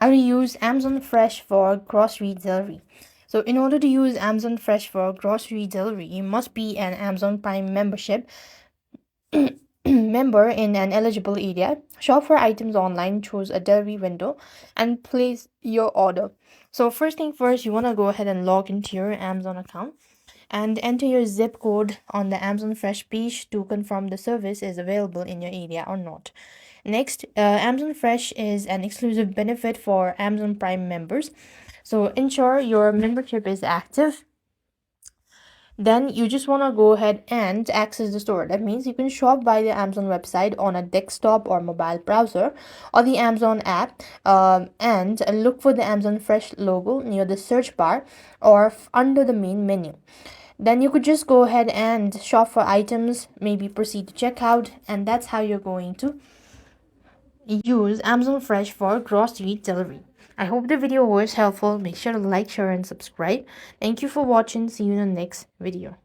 How to use Amazon Fresh for grocery delivery. So in order to use Amazon Fresh for grocery delivery, you must be an Amazon Prime membership member in an eligible area. Shop for items online, choose a delivery window, and place your order. So first thing first, you want to go ahead and log into your Amazon account and enter your zip code on the Amazon Fresh page to confirm the service is available in your area or not. Next, Amazon Fresh is an exclusive benefit for Amazon Prime members. So ensure your membership is active. Then you just want to go ahead and access the store. That means you can shop by the Amazon website on a desktop or mobile browser or the Amazon app, and look for the Amazon Fresh logo near the search bar or under the main menu. Then you could just go ahead and shop for items, maybe proceed to checkout, and that's how you're going to use Amazon Fresh for grocery delivery. I hope the video was helpful. Make sure to like, share, and subscribe. Thank you for watching. See you in the next video.